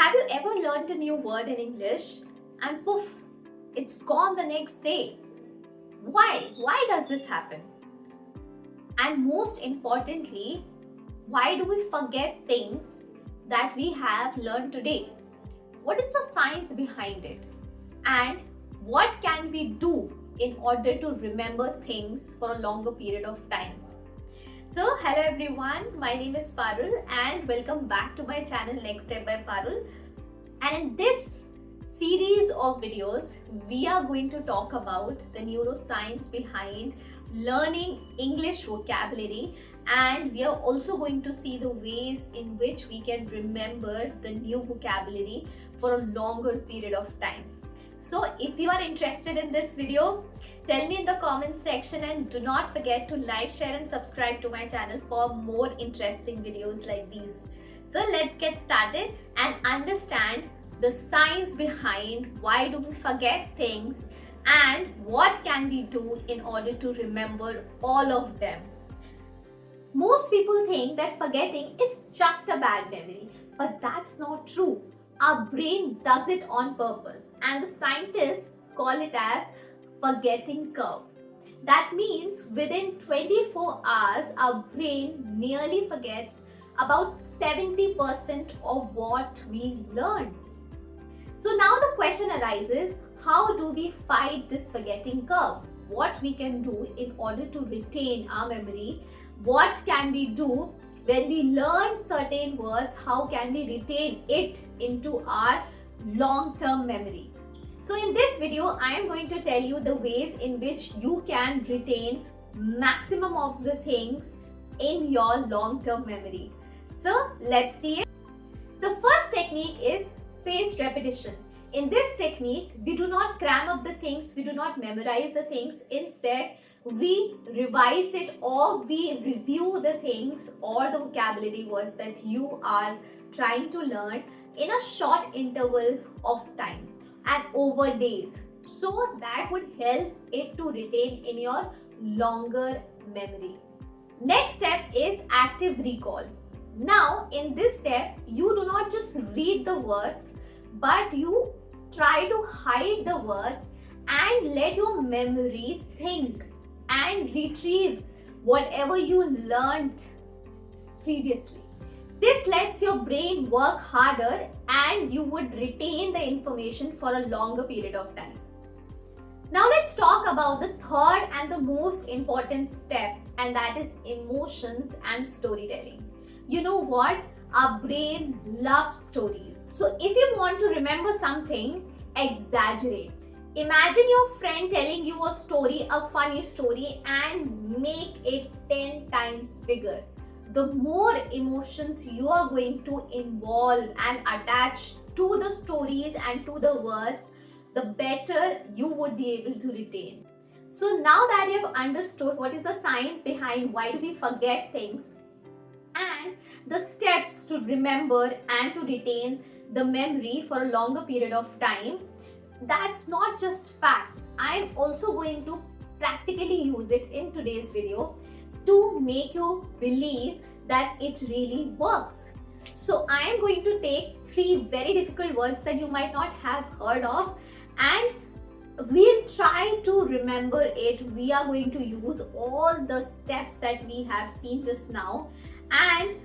Have you ever learned a new word in English and poof, it's gone the next day? Why? Why does this happen? And most importantly, why do we forget things that we have learned today? What is the science behind it? And what can we do in order to remember things for a longer period of time? So, hello everyone, my name is Parul and welcome back to my channel Next Step by Parul. And in this series of videos, we are going to talk about the neuroscience behind learning English vocabulary, and we are also going to see the ways in which we can remember the new vocabulary for a longer period of time. So if you are interested in this video, tell me in the comments section, and do not forget to like, share and subscribe to my channel for more interesting videos like these. So let's get started and understand the science behind why do we forget things and what can we do in order to remember all of them. Most people think that forgetting is just a bad memory, but that's not true. Our brain does it on purpose, and the scientists call it as forgetting curve. That means within 24 hours, our brain nearly forgets about 70% of what we learned. So now the question arises, how do we fight this forgetting curve? What we can do in order to retain our memory? What can we do when we learn certain words? How can we retain it into our long-term memory? So in this video, I am going to tell you the ways in which you can retain maximum of the things in your long-term memory. So let's see it. The first technique is spaced repetition. In this technique, we do not cram up the things, we do not memorize the things. Instead, we revise it, or we review the things or the vocabulary words that you are trying to learn in a short interval of time and over days. So that would help it to retain in your longer memory. Next step is active recall. Now, in this step, you do not just read the words, but you try to hide the words and let your memory think and retrieve whatever you learned previously. This lets your brain work harder and you would retain the information for a longer period of time. Now let's talk about the third and the most important step, and that is emotions and storytelling. You know what? Our brain loves stories. So if you want to remember something, exaggerate. Imagine your friend telling you a story, a funny story, and make it 10 times bigger. The more emotions you are going to involve and attach to the stories and to the words, the better you would be able to retain. So now that you have understood what is the science behind why do we forget things, and the steps to remember and to retain the memory for a longer period of time, that's not just facts. I am also going to practically use it in today's video to make you believe that it really works. So I am going to take 3 very difficult words that you might not have heard of, and we'll try to remember it. We are going to use all the steps that we have seen just now, and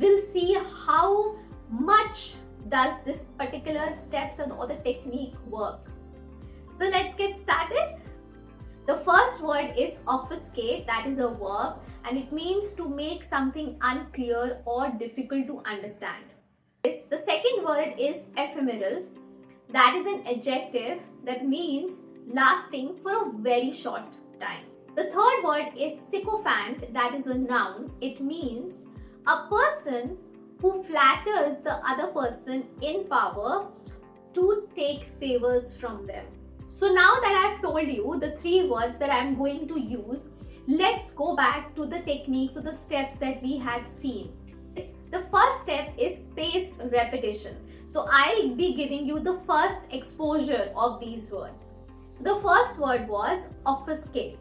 we'll see how much does this particular steps or the technique work. So let's get started. The first word is obfuscate. That is a verb, and it means to make something unclear or difficult to understand. The second word is ephemeral. That is an adjective that means lasting for a very short time. The third word is sycophant. That is a noun. It means a person who flatters the other person in power to take favors from them. So now that I've told you the 3 words that I'm going to use, let's go back to the techniques or the steps that we had seen. The first step is spaced repetition. So I'll be giving you the first exposure of these words. The first word was obfuscate.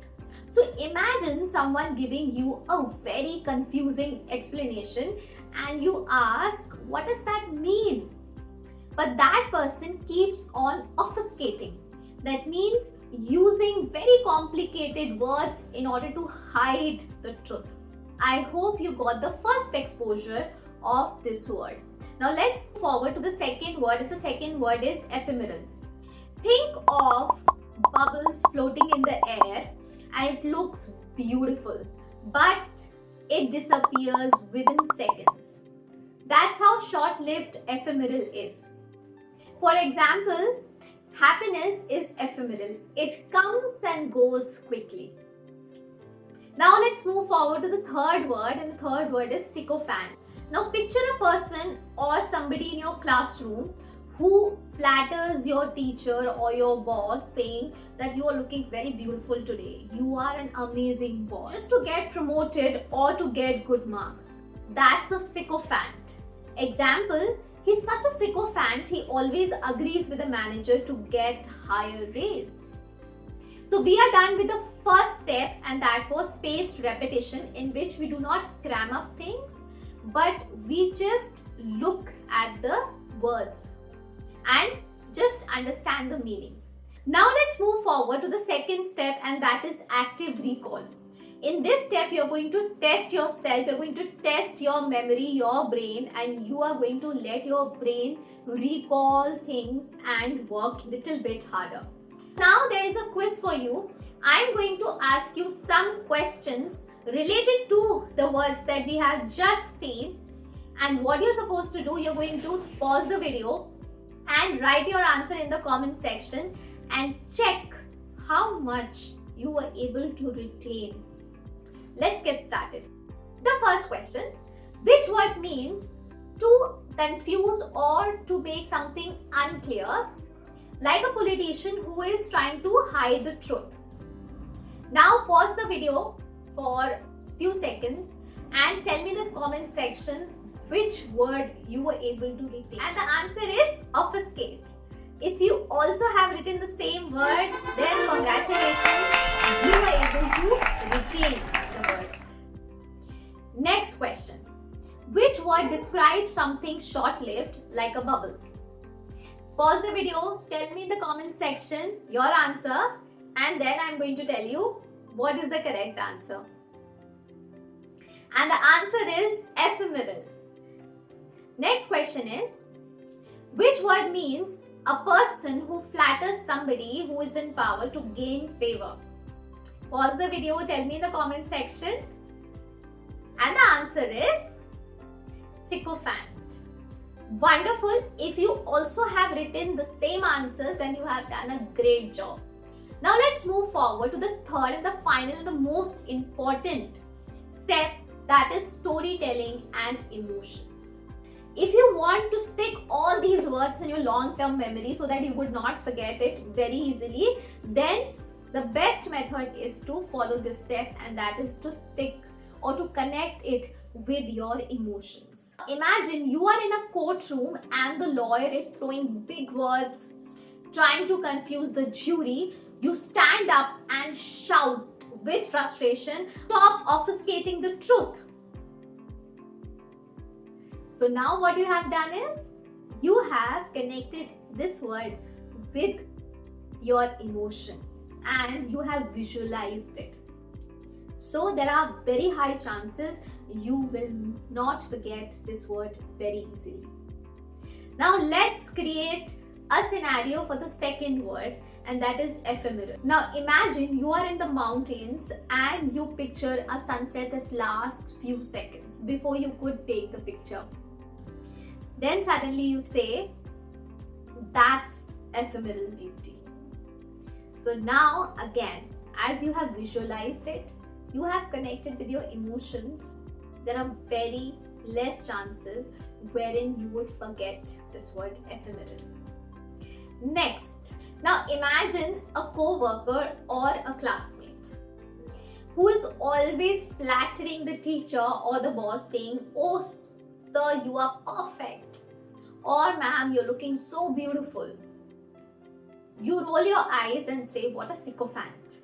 So imagine someone giving you a very confusing explanation and you ask, what does that mean? but that person keeps on obfuscating. That means using very complicated words in order to hide the truth. I hope you got the first exposure of this word. Now let's move forward to the second word, and the second word is ephemeral. Think of bubbles floating in the air and it looks beautiful, but it disappears within seconds. That's how short-lived ephemeral is. For example, happiness is ephemeral. It comes and goes quickly. Now let's move forward to the third word, and the third word is sycophant. Now picture a person or somebody in your classroom who flatters your teacher or your boss saying that you are looking very beautiful today. You are an amazing boss. Just to get promoted or to get good marks. That's a sycophant. Example, he's such a sycophant, he always agrees with the manager to get higher raise. So we are done with the first step, and that was spaced repetition, in which we do not cram up things, but we just look at the words and just understand the meaning. Now let's move forward to the second step, and that is active recall. In this step, you're going to test yourself, you're going to test your memory, your brain, and you are going to let your brain recall things and work a little bit harder. Now there is a quiz for you. I'm going to ask you some questions related to the words that we have just seen, and what you're supposed to do, you're going to pause the video and write your answer in the comment section and check how much you were able to retain. Let's get started. The first question, which word means to confuse or to make something unclear, like a politician who is trying to hide the truth? Now pause the video for a few seconds and tell me in the comment section which word you were able to retain. And the answer is obfuscate. If you also have written the same word, then congratulations, you were able to retain the word. Next question. Which word describes something short-lived like a bubble? Pause the video, tell me in the comment section your answer, and then I'm going to tell you what is the correct answer. And the answer is ephemeral. Next question is, which word means a person who flatters somebody who is in power to gain favor? Pause the video, tell me in the comment section. And the answer is sycophant. Wonderful. If you also have written the same answer, then you have done a great job. Now let's move forward to the third and the final and the most important step, that is storytelling and emotions. If you want to stick all these words in your long-term memory so that you would not forget it very easily, then the best method is to follow this step, and that is to stick or to connect it with your emotions. Imagine you are in a courtroom and the lawyer is throwing big words, trying to confuse the jury. You stand up and shout with frustration, "Stop obfuscating the truth." So now what you have done is, you have connected this word with your emotion and you have visualized it. So there are very high chances you will not forget this word very easily. Now let's create a scenario for the second word, and that is ephemeral. Now imagine you are in the mountains and you picture a sunset that lasts few seconds before you could take the picture. Then suddenly you say, that's ephemeral beauty. So now again, as you have visualized it, you have connected with your emotions, there are very less chances wherein you would forget this word ephemeral. Next, now imagine a co-worker or a classmate who is always flattering the teacher or the boss, saying, "Oh sir, you are perfect," or "Ma'am, you're looking so beautiful." You roll your eyes and say, "What a sycophant."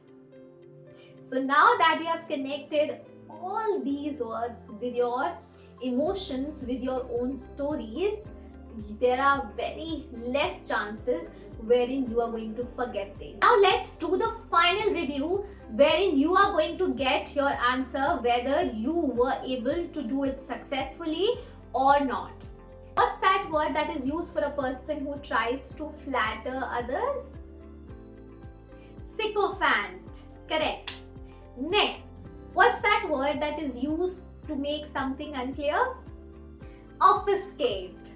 So now that you have connected all these words with your emotions, with your own stories, there are very less chances wherein you are going to forget this. Now let's do the final review wherein you are going to get your answer whether you were able to do it successfully or not. What's that word that is used for a person who tries to flatter others? Sycophant. Correct. Next, what's that word that is used to make something unclear? Obfuscate.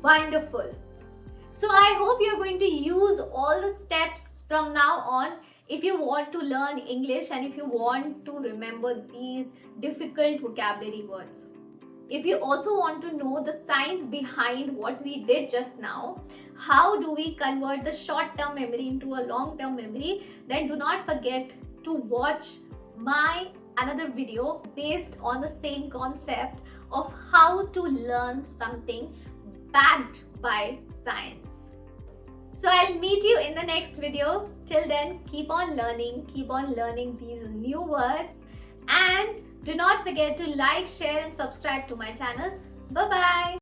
Wonderful. So I hope you're going to use all the steps from now on if you want to learn English and if you want to remember these difficult vocabulary words. If you also want to know the science behind what we did just now, how do we convert the short-term memory into a long-term memory, then do not forget to watch my another video based on the same concept of how to learn something backed by science. So I'll meet you in the next video. Till then, keep on learning these new words, and do not forget to like, share and subscribe to my channel. Bye bye.